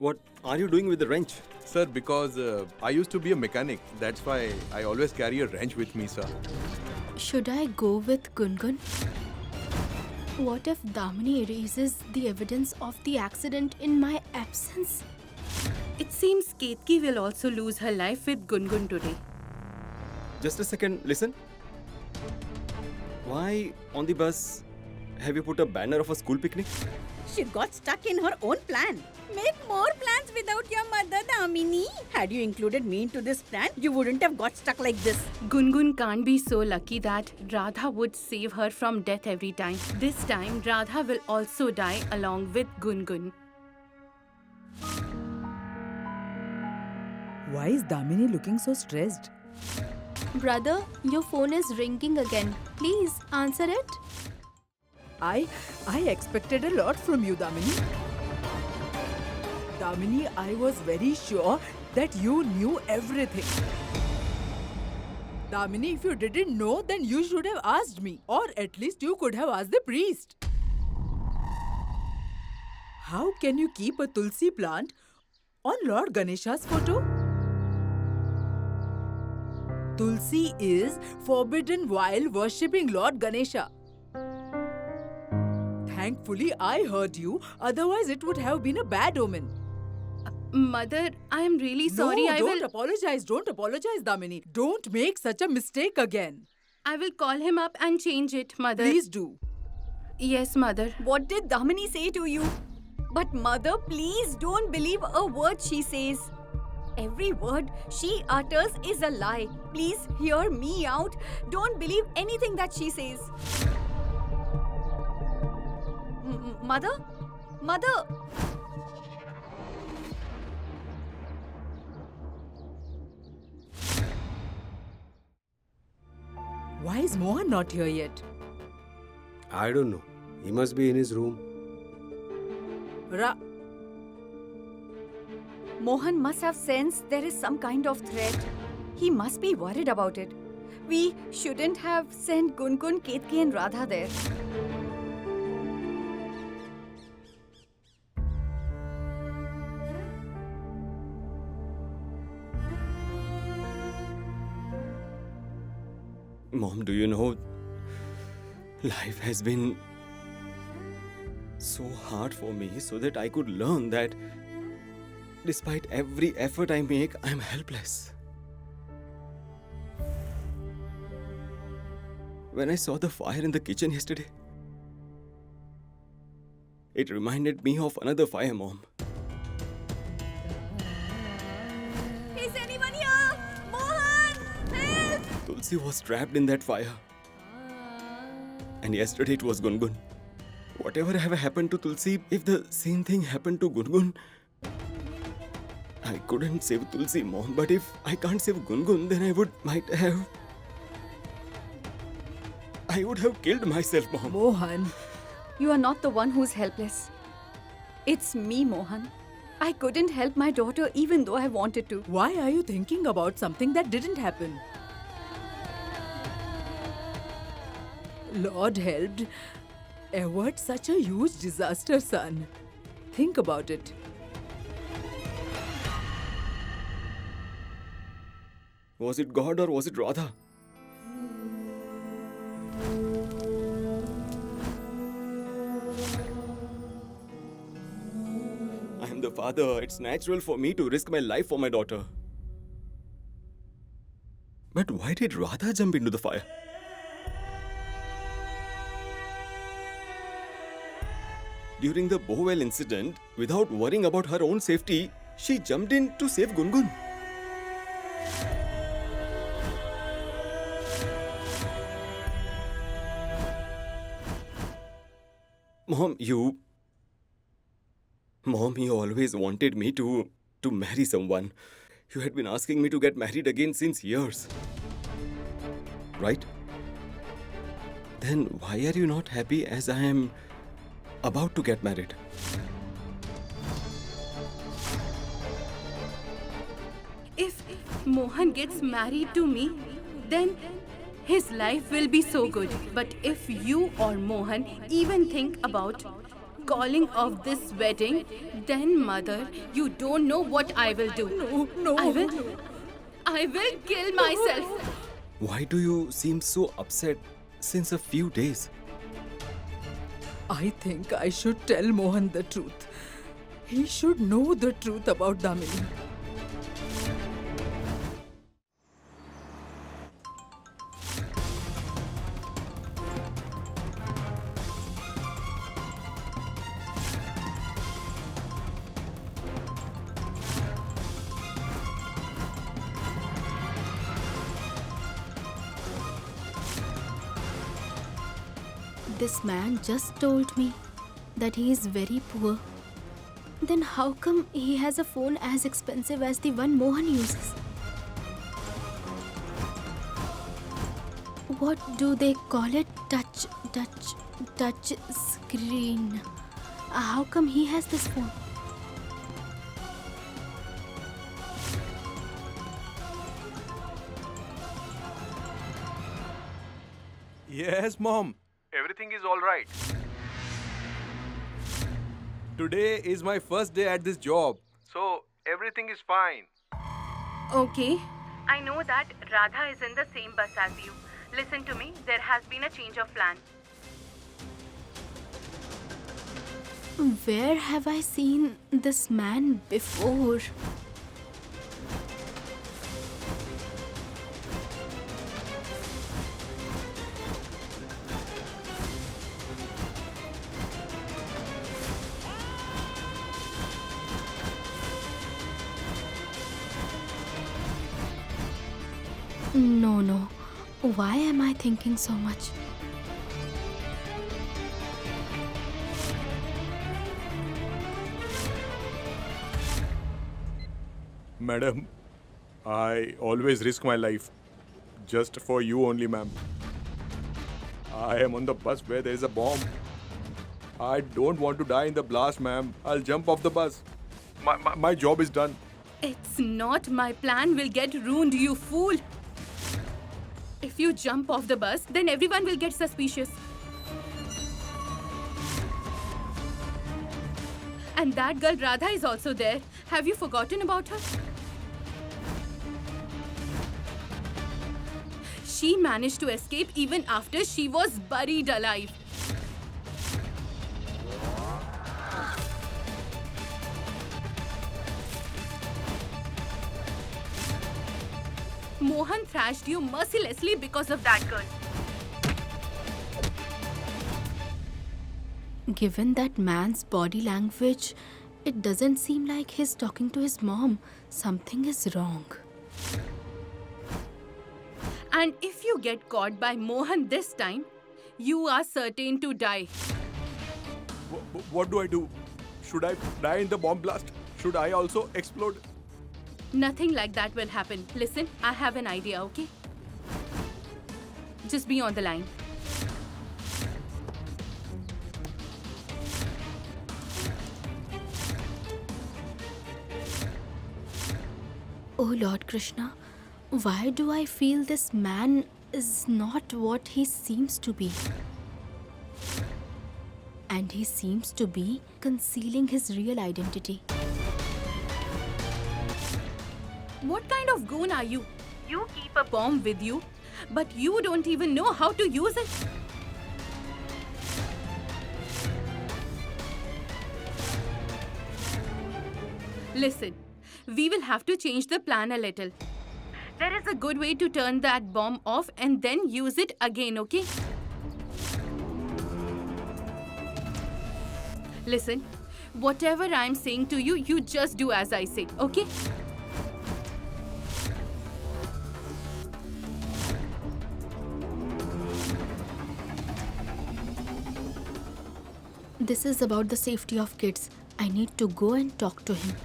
What are you doing with the wrench? Sir, because I used to be a mechanic. That's why I always carry a wrench with me, sir. Should I go with Gungun? What if Damini erases the evidence of the accident in my absence? It seems Ketki will also lose her life with Gungun today. Just a second, listen. Why on the bus have you put a banner of a school picnic? She got stuck in her own plan. Make more plans without your mother, Damini. Had you included me into this plan, you wouldn't have got stuck like this. Gungun can't be so lucky that Radha would save her from death every time. This time, Radha will also die along with Gungun. Why is Damini looking so stressed? Brother, your phone is ringing again. Please answer it. I expected a lot from you, Damini. Damini, I was very sure that you knew everything. Damini, if you didn't know, then you should have asked me. Or at least you could have asked the priest. How can you keep a tulsi plant on Lord Ganesha's photo? Tulsi is forbidden while worshipping Lord Ganesha. Thankfully, I heard you. Otherwise, it would have been a bad omen. Mother, I am really sorry. No, don't apologize. Don't apologize, Damini. Don't make such a mistake again. I will call him up and change it, Mother. Please do. Yes, Mother. What did Damini say to you? But mother, please don't believe a word she says. Every word she utters is a lie. Please hear me out. Don't believe anything that she says. Mother? Mother! Why is Mohan not here yet? I don't know. He must be in his room. Mohan must have sensed there is some kind of threat. He must be worried about it. We shouldn't have sent Gungun, Ketki and Radha there. Mom, do you know, life has been so hard for me so that I could learn that despite every effort I make, I'm helpless. When I saw the fire in the kitchen yesterday, it reminded me of another fire, Mom. Is anyone here? Mohan! Help! Tulsi was trapped in that fire. And yesterday it was Gungun. Whatever ever happened to Tulsi, if the same thing happened to Gungun, I couldn't save Tulsi, Mom. But if I can't save Gungun, then I would have killed myself, Mom. Mohan. You are not the one who's helpless. It's me, Mohan. I couldn't help my daughter even though I wanted to. Why are you thinking about something that didn't happen? Lord helped avert such a huge disaster, son. Think about it. Was it God or was it Radha? I am the father. It's natural for me to risk my life for my daughter. But why did Radha jump into the fire? During the bowel incident, without worrying about her own safety, she jumped in to save Gungun. Mom, you always wanted me to marry someone. You had been asking me to get married again since years. Right? Then why are you not happy as I am about to get married? If Mohan gets married to me, then his life will be so good. But if you or Mohan even think about calling off this wedding, then mother, you don't know what I will do. No. I will kill myself. Why do you seem so upset since a few days? I think I should tell Mohan the truth. He should know the truth about Damini. This man just told me that he is very poor. Then how come he has a phone as expensive as the one Mohan uses? What do they call it? Touch screen. How come he has this phone? Yes, Mom. Everything is all right. Today is my first day at this job, so everything is fine. Okay. I know that Radha is in the same bus as you. Listen to me, there has been a change of plan. Where have I seen this man before? No. Why am I thinking so much? Madam, I always risk my life. Just for you only, ma'am. I am on the bus where there is a bomb. I don't want to die in the blast, ma'am. I'll jump off the bus. My job is done. It's not my plan will get ruined, you fool. If you jump off the bus, then everyone will get suspicious. And that girl Radha is also there. Have you forgotten about her? She managed to escape even after she was buried alive. Mohan thrashed you mercilessly because of that girl. Given that man's body language, it doesn't seem like he's talking to his mom. Something is wrong. And if you get caught by Mohan this time, you are certain to die. What do I do? Should I die in the bomb blast? Should I also explode? Nothing like that will happen. Listen, I have an idea, okay? Just be on the line. Oh Lord Krishna, why do I feel this man is not what he seems to be? And he seems to be concealing his real identity. What kind of goon are you? You keep a bomb with you, but you don't even know how to use it. Listen, we will have to change the plan a little. There is a good way to turn that bomb off and then use it again, okay? Listen, whatever I'm saying to you, you just do as I say, okay? This is about the safety of kids. I need to go and talk to him.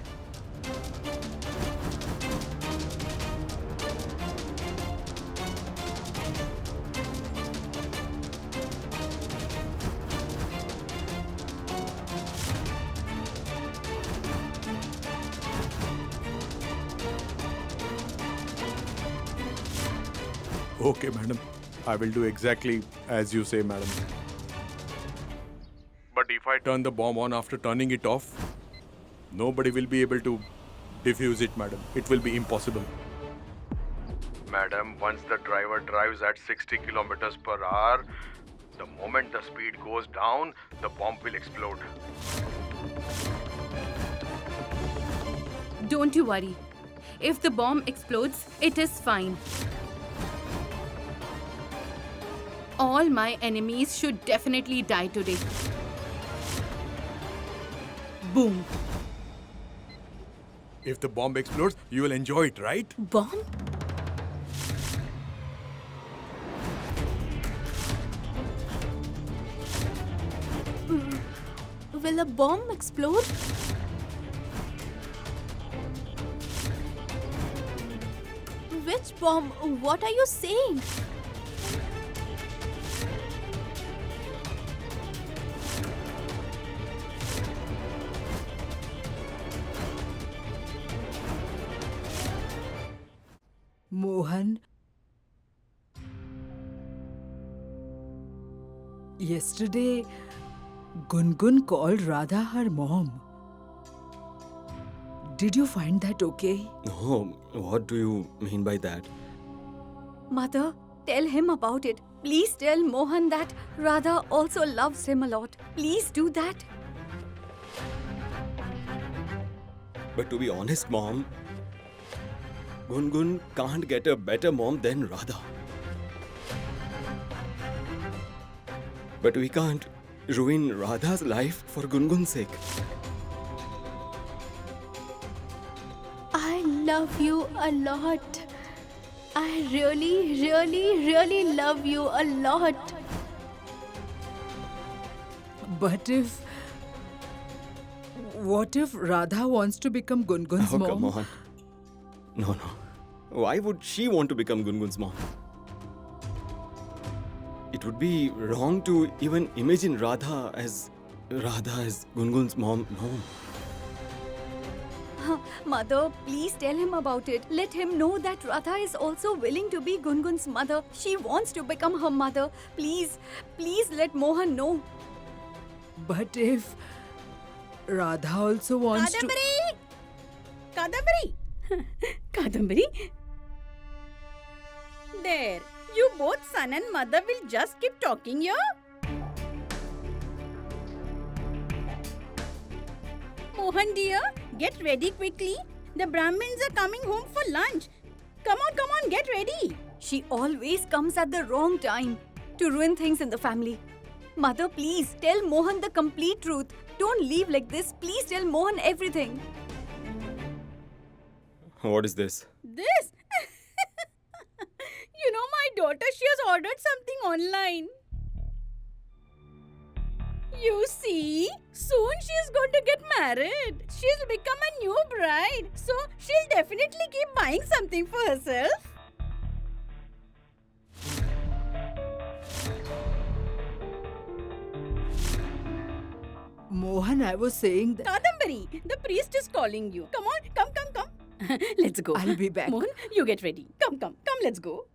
Okay, madam. I will do exactly as you say, madam. But if I turn the bomb on after turning it off, nobody will be able to defuse it, madam. It will be impossible. Madam, once the driver drives at 60 kilometers per hour, the moment the speed goes down, the bomb will explode. Don't you worry. If the bomb explodes, it is fine. All my enemies should definitely die today. Boom. If the bomb explodes, you will enjoy it, right? Bomb? Will a bomb explode? Which bomb? What are you saying? Mohan, yesterday Gungun called Radha her mom. Did you find that okay? No, what do you mean by that? Mother, tell him about it. Please tell Mohan that Radha also loves him a lot. Please do that. But to be honest, Mom, Gungun can't get a better mom than Radha. But we can't ruin Radha's life for Gungun's sake. I love you a lot. I really, really, really love you a lot. But if... What if Radha wants to become Gungun's Oh, mom? come on. No. Why would she want to become Gungun's mom? It would be wrong to even imagine Radha as Gungun's mom. No. Mother, please tell him about it. Let him know that Radha is also willing to be Gungun's mother. She wants to become her mother. Please let Mohan know. But if Radha also wants to... Kadambari! Kadambari? There, you both son and mother will just keep talking here? Mohan dear, get ready quickly. The Brahmins are coming home for lunch. Come on, get ready. She always comes at the wrong time to ruin things in the family. Mother, please tell Mohan the complete truth. Don't leave like this. Please tell Mohan everything. What is this? This? You know my daughter, she has ordered something online. You see, soon she is going to get married. She'll become a new bride. So she'll definitely keep buying something for herself. Mohan, I was saying that... Kadambari, the priest is calling you. Come on, come. Let's go. I'll be back. Mohan, you get ready. Come, let's go.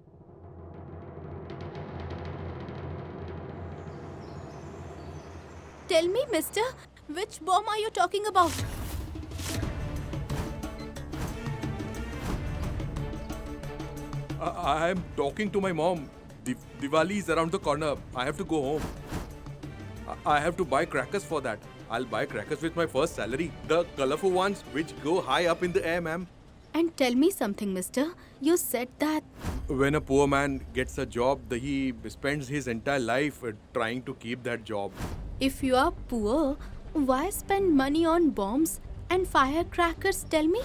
Tell me, mister, which bomb are you talking about? I am talking to my mom. Diwali is around the corner. I have to go home. I have to buy crackers for that. I'll buy crackers with my first salary. The colorful ones which go high up in the air, ma'am. And tell me something, mister. You said that... When a poor man gets a job, he spends his entire life trying to keep that job. If you are poor, why spend money on bombs and firecrackers, tell me?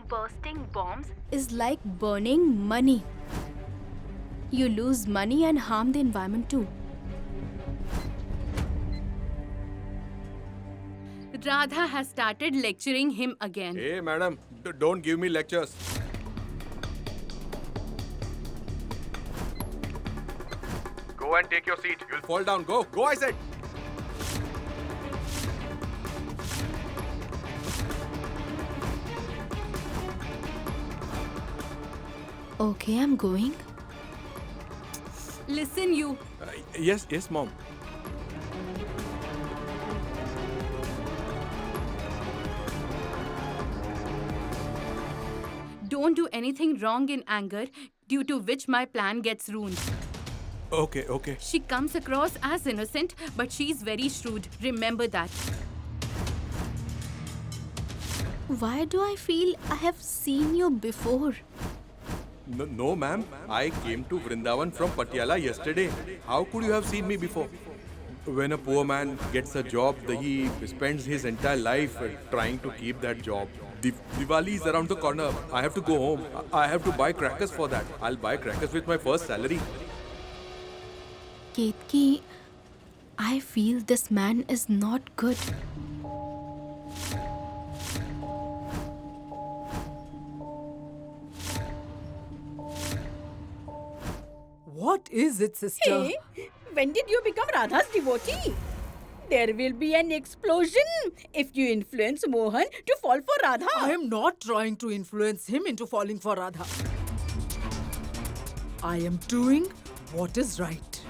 Bursting bombs is like burning money. You lose money and harm the environment too. Radha has started lecturing him again. Hey, madam, don't give me lectures. Go and take your seat. You'll fall down. Go, I said. Okay, I'm going. Listen, you. Yes, mom. don't do anything wrong in anger, due to which my plan gets ruined. Okay, okay. She comes across as innocent, but she's very shrewd. Remember that. Why do I feel I have seen you before? No, ma'am. I came to Vrindavan from Patiala yesterday. How could you have seen me before? When a poor man gets a job, he spends his entire life trying to keep that job. Diwali is around the corner. I have to go home. I have to buy crackers for that. I'll buy crackers with my first salary. Ketki, I feel this man is not good. What is it, sister? Hey, when did you become Radha's devotee? There will be an explosion if you influence Mohan to fall for Radha. I am not trying to influence him into falling for Radha. I am doing what is right.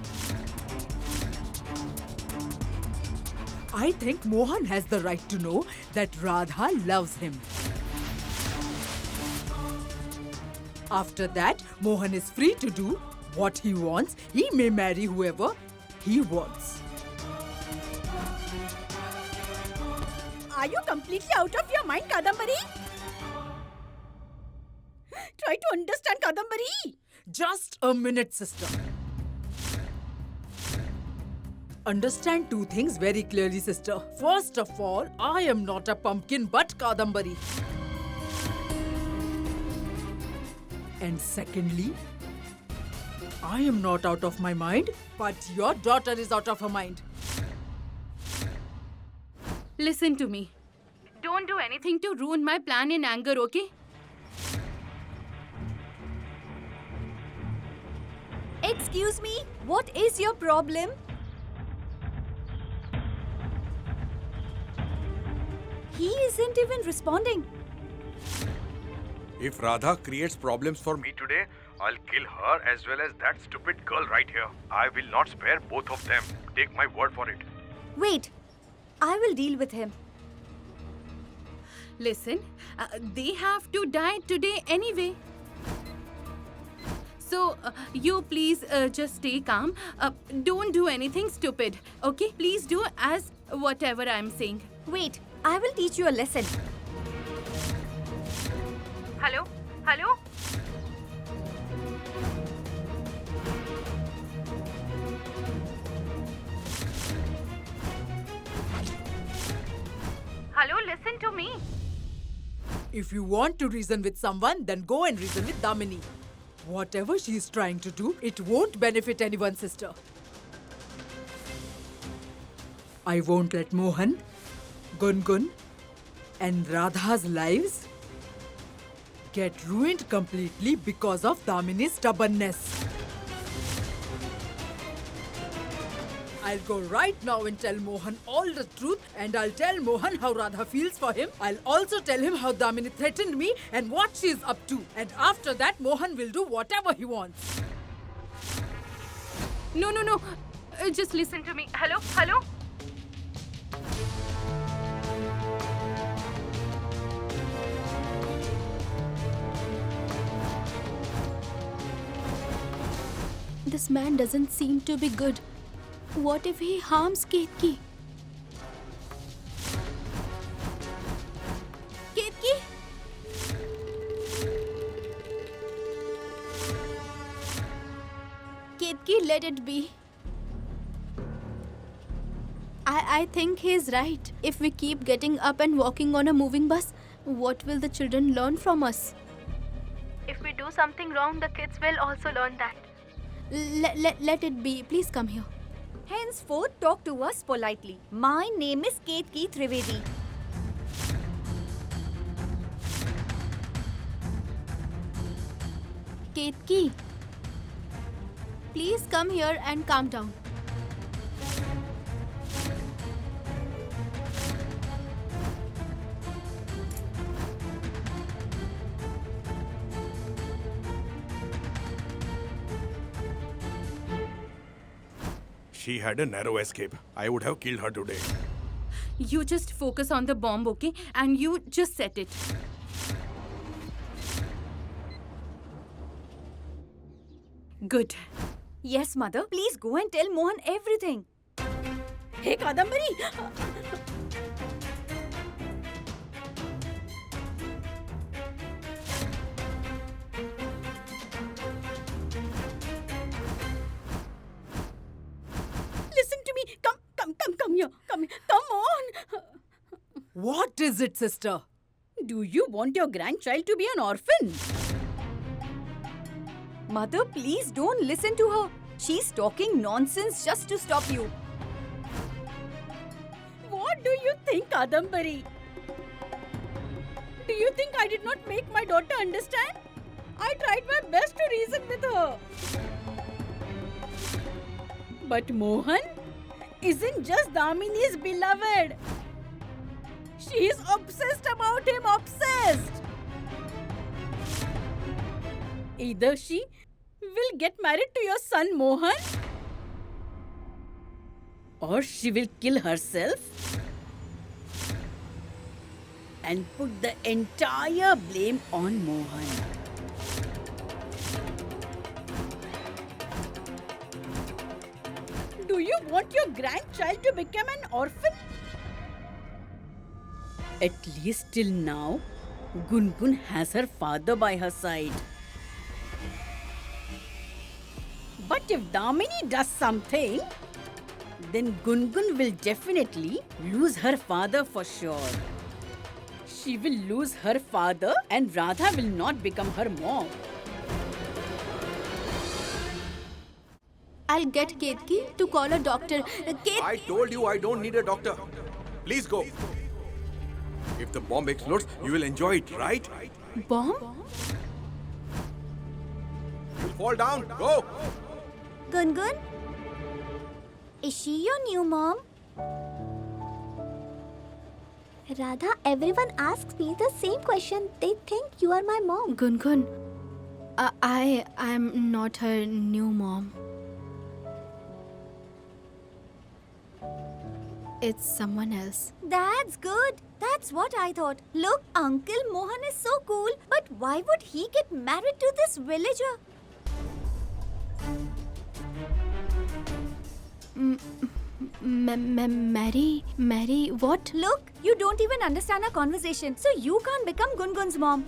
I think Mohan has the right to know that Radha loves him. After that, Mohan is free to do what he wants. He may marry whoever he wants. Are you completely out of your mind, Kadambari? Try to understand, Kadambari. Just a minute, sister. Understand two things very clearly, sister. First of all, I am not a pumpkin but Kadambari. And secondly, I am not out of my mind, but your daughter is out of her mind. Listen to me. Don't do anything to ruin my plan in anger, okay? Excuse me, what is your problem? He isn't even responding. If Radha creates problems for me today, I'll kill her as well as that stupid girl right here. I will not spare both of them. Take my word for it. Wait, I will deal with him. Listen, they have to die today anyway. So, you please just stay calm. Don't do anything stupid, okay? Please do as whatever I'm saying. Wait, I will teach you a lesson. Hello? Hello? Hello, listen to me. If you want to reason with someone, then go and reason with Damini. Whatever she is trying to do, it won't benefit anyone, sister. I won't let Mohan, Gungun, and Radha's lives get ruined completely because of Damini's stubbornness. I'll go right now and tell Mohan all the truth, and I'll tell Mohan how Radha feels for him. I'll also tell him how Damini threatened me and what she's up to. And after that, Mohan will do whatever he wants. No. Just listen to me. Hello? Hello? This man doesn't seem to be good. What if he harms Ketki? Ketki? Ketki, let it be. I think he's right. If we keep getting up and walking on a moving bus, what will the children learn from us? If we do something wrong, the kids will also learn that. Let it be. Please come here. Henceforth, talk to us politely. My name is Ketki Trivedi. Ketki, please come here and calm down. She had a narrow escape. I would have killed her today. You just focus on the bomb, okay? And you just set it. Good. Yes, mother. Please go and tell Mohan everything. Hey, Kadambari. Listen to me. Come here. Come here. Come on. What is it, sister? Do you want your grandchild to be an orphan? Mother, please don't listen to her. She's talking nonsense just to stop you. What do you think, Kadambari? Do you think I did not make my daughter understand? I tried my best to reason with her. But Mohan isn't just Damini's beloved. She is obsessed about him, obsessed. Either she will get married to your son Mohan, or she will kill herself and put the entire blame on Mohan. Do you want your grandchild to become an orphan? At least till now, Gungun has her father by her side. But if Damini does something, then Gungun will definitely lose her father for sure. She will lose her father and Radha will not become her mom. I'll get Ketki to call a doctor. I told you I don't need a doctor. Please go. If the bomb explodes, you will enjoy it, right? Bomb? You'll fall down. Go. Gungun? Is she your new mom? Radha, everyone asks me the same question. They think you are my mom. Gungun, I am not her new mom. It's someone else. That's good. That's what I thought. Look, Uncle Mohan is so cool. But why would he get married to this villager? Mary, what? Look, you don't even understand our conversation. So you can't become Gungun's mom.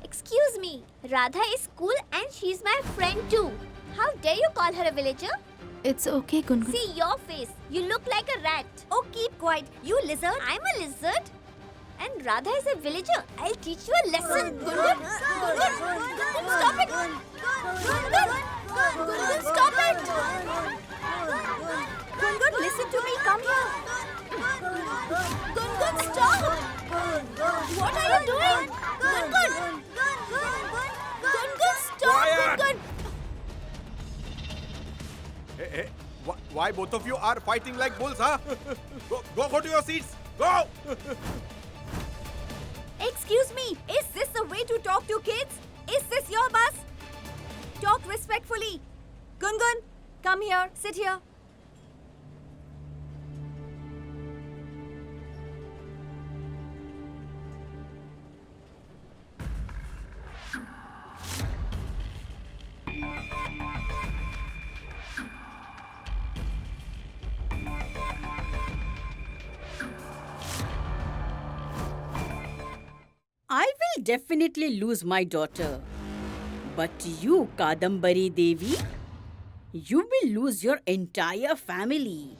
Excuse me. Radha is cool and she's my friend too. How dare you call her a villager? It's okay, Gungun. See your face. You look like a rat. Oh, keep quiet. You lizard. I'm a lizard. And Radha is a villager. I'll teach you a lesson. Gungun! Gungun, stop it! Gungun, stop it! Gungun, listen to me. Come here. Gungun, stop! What are you doing? Gungun! Gungun, stop! Quiet! Gungun! Hey, why both of you are fighting like bulls, huh? Go to your seats. Go! Excuse me, is this the way to talk to kids? Is this your bus? Talk respectfully. Gungun, come here, sit here. I will definitely lose my daughter. But you, Kadambari Devi, you will lose your entire family.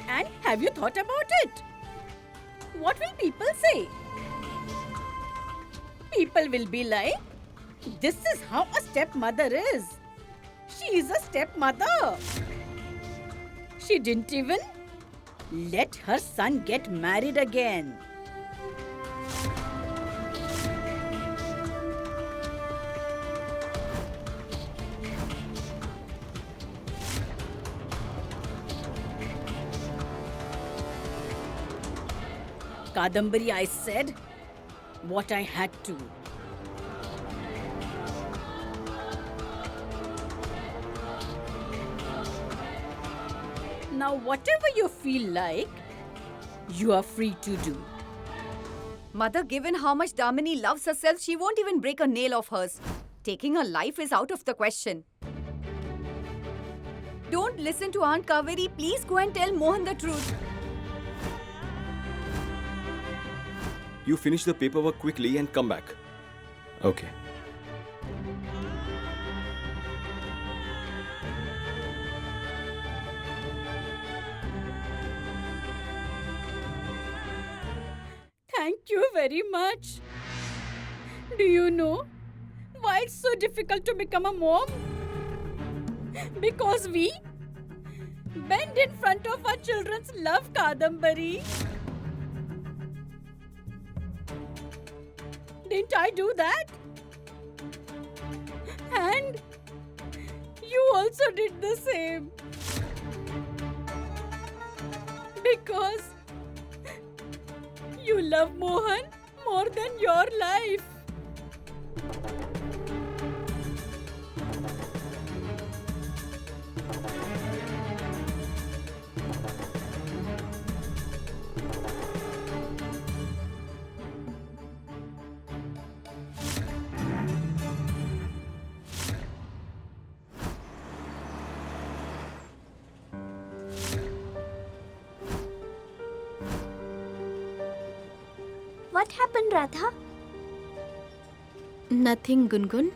And have you thought about it? What will people say? People will be like, this is how a stepmother is. She is a stepmother. She didn't even let her son get married again. Kadambari, I said what I had to. Now, whatever you feel like, you are free to do. Mother, given how much Damini loves herself, she won't even break a nail of hers. Taking her life is out of the question. Don't listen to Aunt Kaveri. Please go and tell Mohan the truth. You finish the paperwork quickly and come back. Okay. Thank you very much. Do you know why it's so difficult to become a mom? Because we bend in front of our children's love, Kadambari. Didn't I do that? And you also did the same. Because you love Mohan more than your life. What happened, Radha? Nothing, Gungun.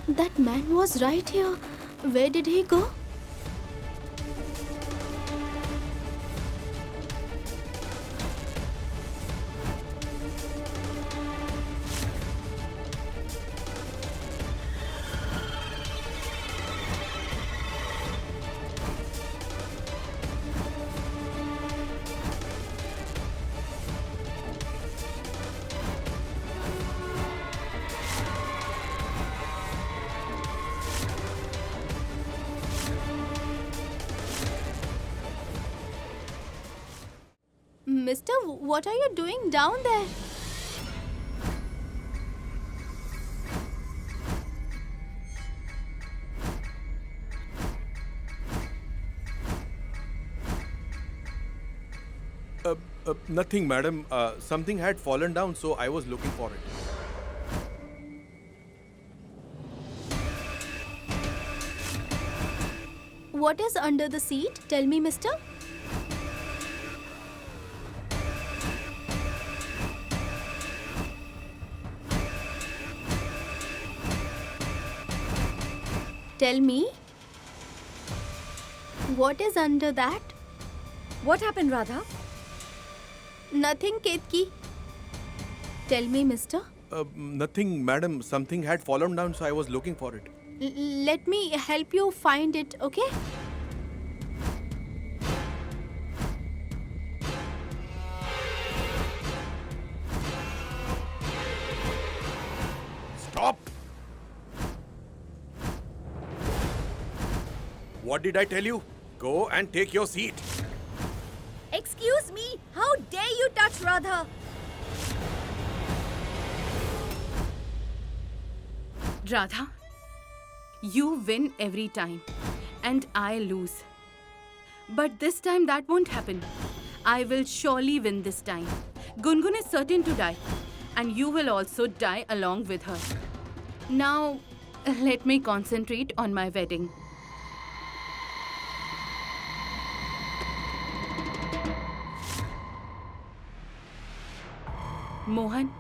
That man was right here. Where did he go? Mister, what are you doing down there? Nothing, madam. Something had fallen down, so I was looking for it. What is under the seat? Tell me, mister. Tell me. What is under that? What happened, Radha? Nothing, Ketki. Tell me, mister. Nothing, madam. Something had fallen down, so I was looking for it. Let me help you find it, okay? Stop! What did I tell you? Go and take your seat. Excuse me, how dare you touch Radha? Radha, you win every time and I lose. But this time that won't happen. I will surely win this time. Gungun is certain to die and you will also die along with her. Now, let me concentrate on my wedding. Mohan,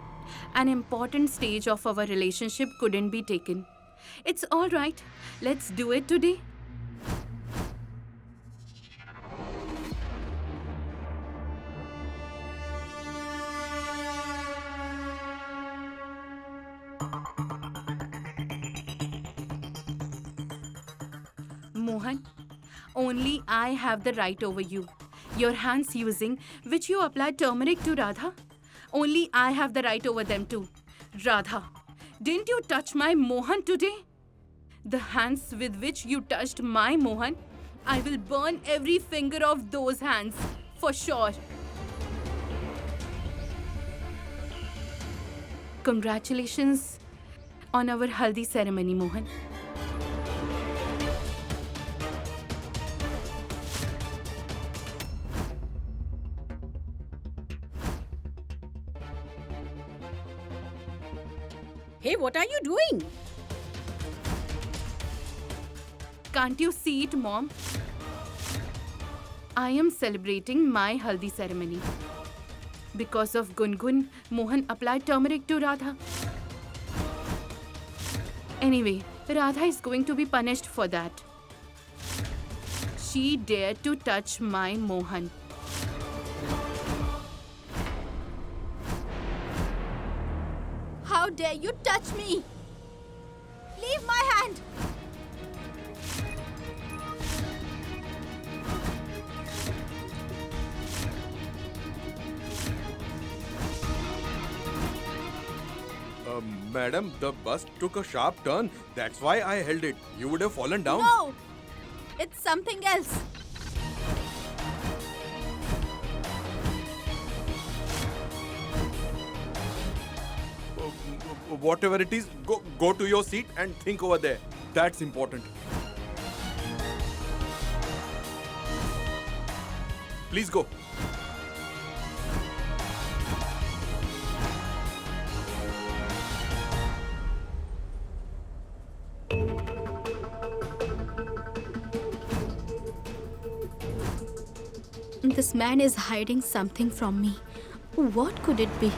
an important stage of our relationship couldn't be taken. It's all right. Let's do it today. Mohan, only I have the right over you. Your hands using which you applied turmeric to Radha. Only I have the right over them too. Radha, didn't you touch my Mohan today? The hands with which you touched my Mohan I will burn every finger of those hands, for sure. Congratulations on our haldi ceremony, Mohan. Hey, what are you doing? Can't you see it, Mom? I am celebrating my haldi ceremony. Because of Gungun, Mohan applied turmeric to Radha. Anyway, Radha is going to be punished for that. She dared to touch my Mohan. How dare you touch me? Leave my hand! Madam, the bus took a sharp turn. That's why I held it. You would have fallen down. No! It's something else. Whatever it is, go to your seat and think over there. That's important. Please go. This man is hiding something from me. What could it be?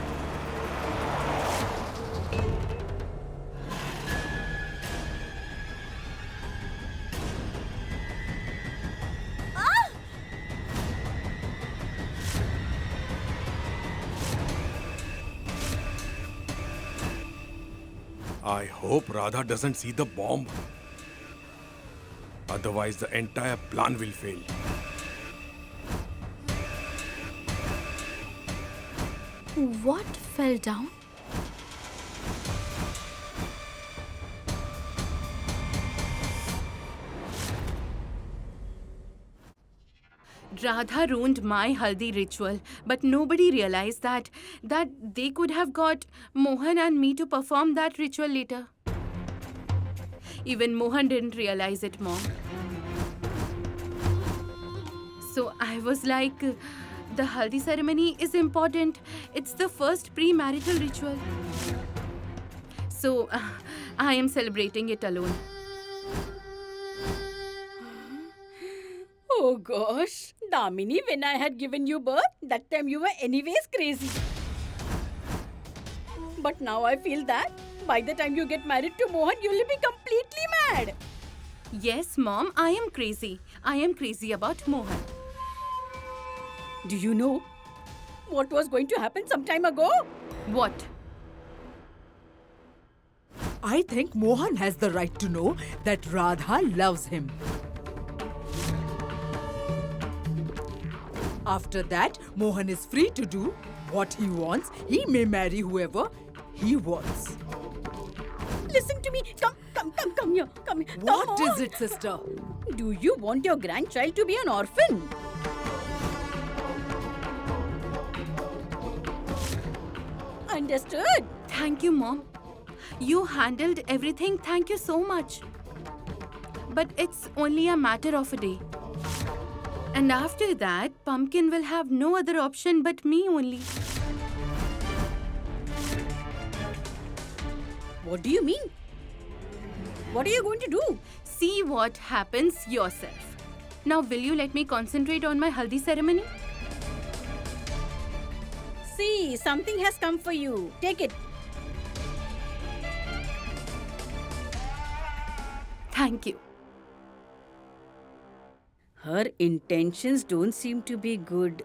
I hope Radha doesn't see the bomb. Otherwise, the entire plan will fail. What fell down? Radha ruined my haldi ritual, but nobody realized that they could have got Mohan and me to perform that ritual later. Even Mohan didn't realize it, Mom. So I was like, the haldi ceremony is important. It's the first premarital ritual. So I am celebrating it alone. Oh gosh, Damini, when I had given you birth, that time you were anyways crazy. But now I feel that by the time you get married to Mohan, you will be completely mad. Yes, Mom, I am crazy. I am crazy about Mohan. Do you know what was going to happen some time ago? What? I think Mohan has the right to know that Radha loves him. After that, Mohan is free to do what he wants. He may marry whoever he wants. Listen to me. Come here. Come here. What Come is it, sister? Do you want your grandchild to be an orphan? Understood? Thank you, Mom. You handled everything. Thank you so much. But it's only a matter of a day. And after that, Pumpkin will have no other option but me only. What do you mean? What are you going to do? See what happens yourself. Now, will you let me concentrate on my haldi ceremony? See, something has come for you. Take it. Thank you. Her intentions don't seem to be good.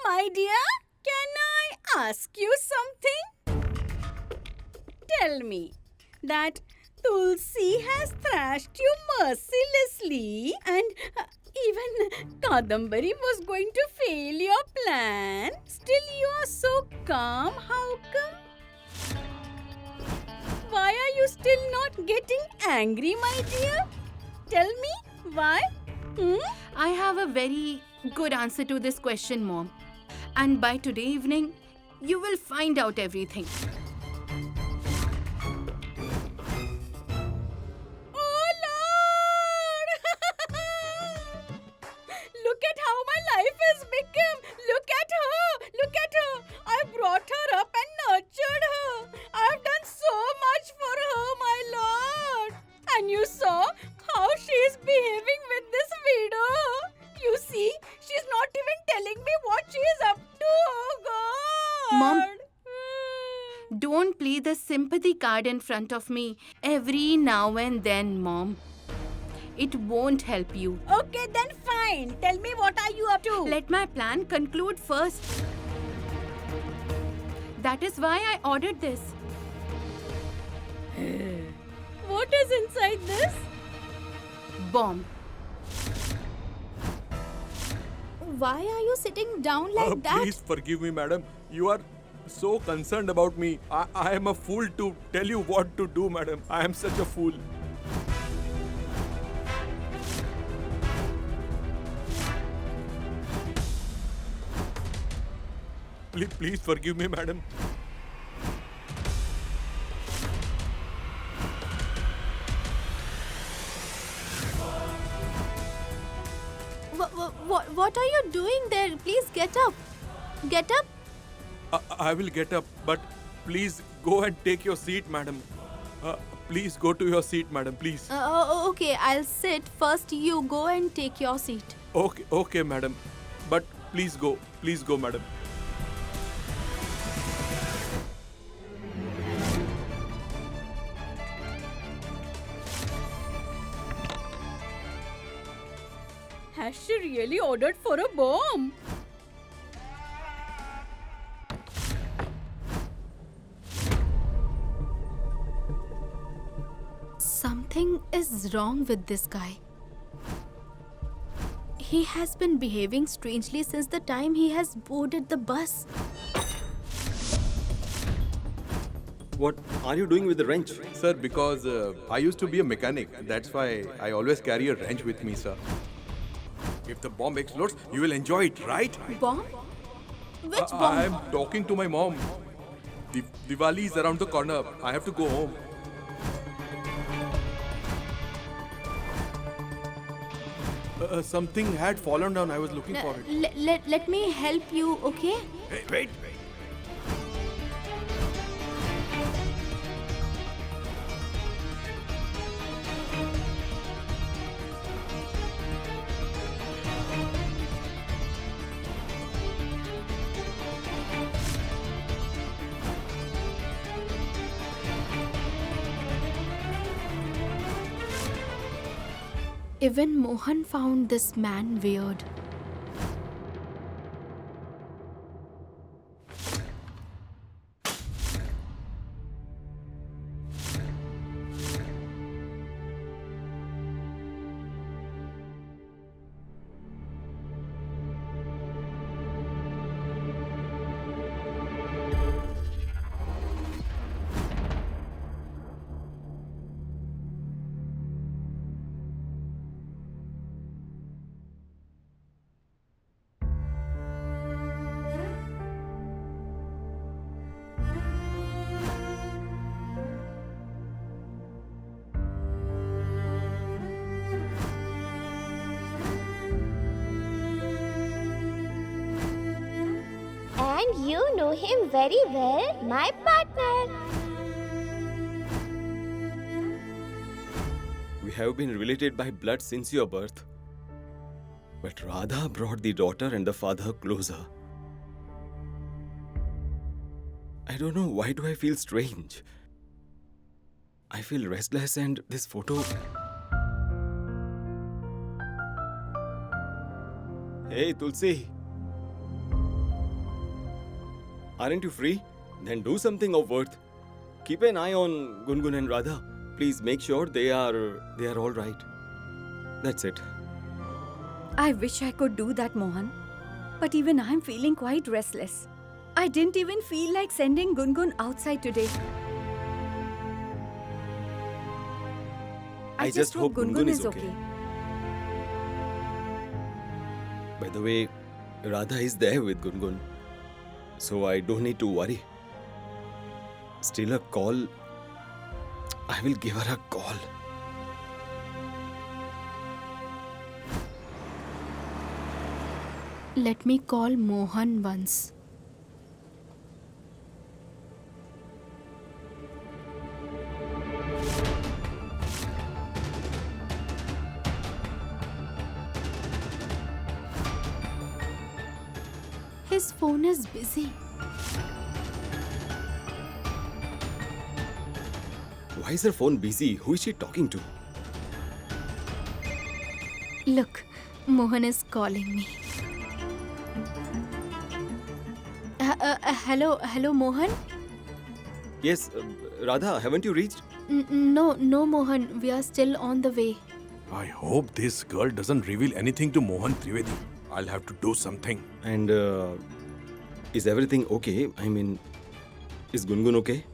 My dear, can I ask you something? Tell me that Tulsi has thrashed you mercilessly and even Kadambari was going to fail your plan. Still you are so calm. How come? Why are you still not getting angry, my dear? Tell me, Why? Hmm? I have a very good answer to this question, Mom. And by today evening, you will find out everything. Oh Lord! Look at how my life has become. Look at her. Look at her. I brought her up and nurtured her. I've done so much for her, my Lord. And you saw how she is behaving with this widow. You see, she's not even telling me what she is up to. Oh God! Mom, don't play the sympathy card in front of me every now and then, Mom. It won't help you. Okay, then fine. Tell me, what are you up to? Let my plan conclude first. That is why I ordered this. What is inside this? Bomb. Why are you sitting down like that? Please forgive me, madam. You are so concerned about me. I am a fool to tell you what to do, madam. I am such a fool. Please forgive me, madam. What are you doing there? Please get up. Get up. I will get up, but please go and take your seat, madam. Please go to your seat, madam, please. Okay, I'll sit. First, you go and take your seat. Okay, madam. But please go, madam. Has she really ordered for a bomb? Something is wrong with this guy. He has been behaving strangely since the time he has boarded the bus. What are you doing with the wrench? Sir, because I used to be a mechanic. That's why I always carry a wrench with me, sir. If the bomb explodes, you will enjoy it, right? Bomb? Which bomb? I am talking to my mom. Diwali is around the corner. I have to go home. Something had fallen down. I was looking for it. Let me help you, okay? Hey, wait. Even Mohan found this man weird. And you know him very well, my partner. We have been related by blood since your birth. But Radha brought the daughter and the father closer. I don't know, why do I feel strange? I feel restless, and this photo... Hey, Tulsi. Aren't you free? Then do something of worth. Keep an eye on Gungun and Radha. Please make sure they are all right. That's it. I wish I could do that, Mohan. But even I'm feeling quite restless. I didn't even feel like sending Gungun outside today. I just hope Gungun is okay. By the way, Radha is there with Gungun, so I don't need to worry. Still a call. I will give her a call. Let me call Mohan once. His phone is busy. Why is her phone busy? Who is she talking to? Look, Mohan is calling me. Hello, Mohan? Yes, Radha, haven't you reached? No, Mohan. We are still on the way. I hope this girl doesn't reveal anything to Mohan Trivedi. I'll have to do something. And is everything okay? I mean, is Gungun okay?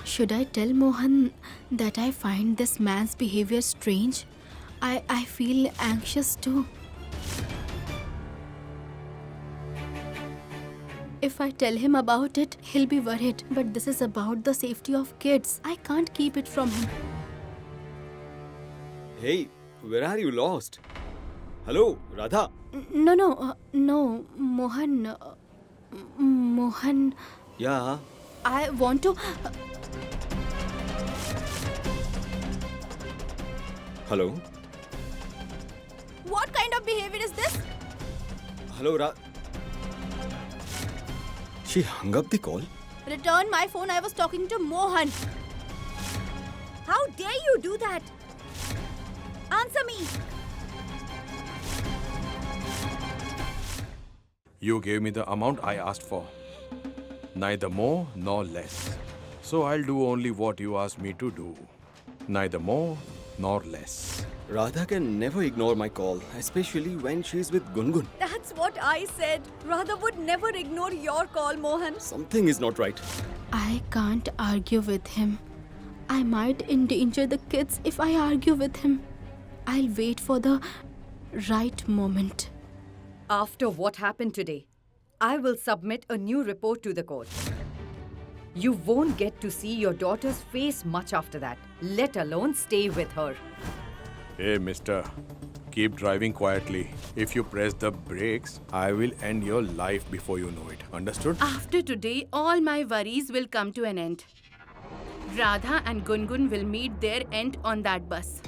Should I tell Mohan that I find this man's behavior strange? I feel anxious too. If I tell him about it, he'll be worried. But this is about the safety of kids. I can't keep it from him. Hey, where are you lost? Hello, Radha. No, Mohan. Mohan, Yeah. I want to. Hello. What kind of behavior is this? Hello, She hung up the call. Return my phone. I was talking to Mohan. How dare you do that? Answer me. You gave me the amount I asked for. Neither more nor less. So I'll do only what you asked me to do. Neither more nor less. Radha can never ignore my call, especially when she's with Gungun. That's what I said. Radha would never ignore your call, Mohan. Something is not right. I can't argue with him. I might endanger the kids if I argue with him. I'll wait for the right moment. After what happened today, I will submit a new report to the court. You won't get to see your daughter's face much after that, let alone stay with her. Hey, mister. Keep driving quietly. If you press the brakes, I will end your life before you know it. Understood? After today, all my worries will come to an end. Radha and Gungun will meet their end on that bus.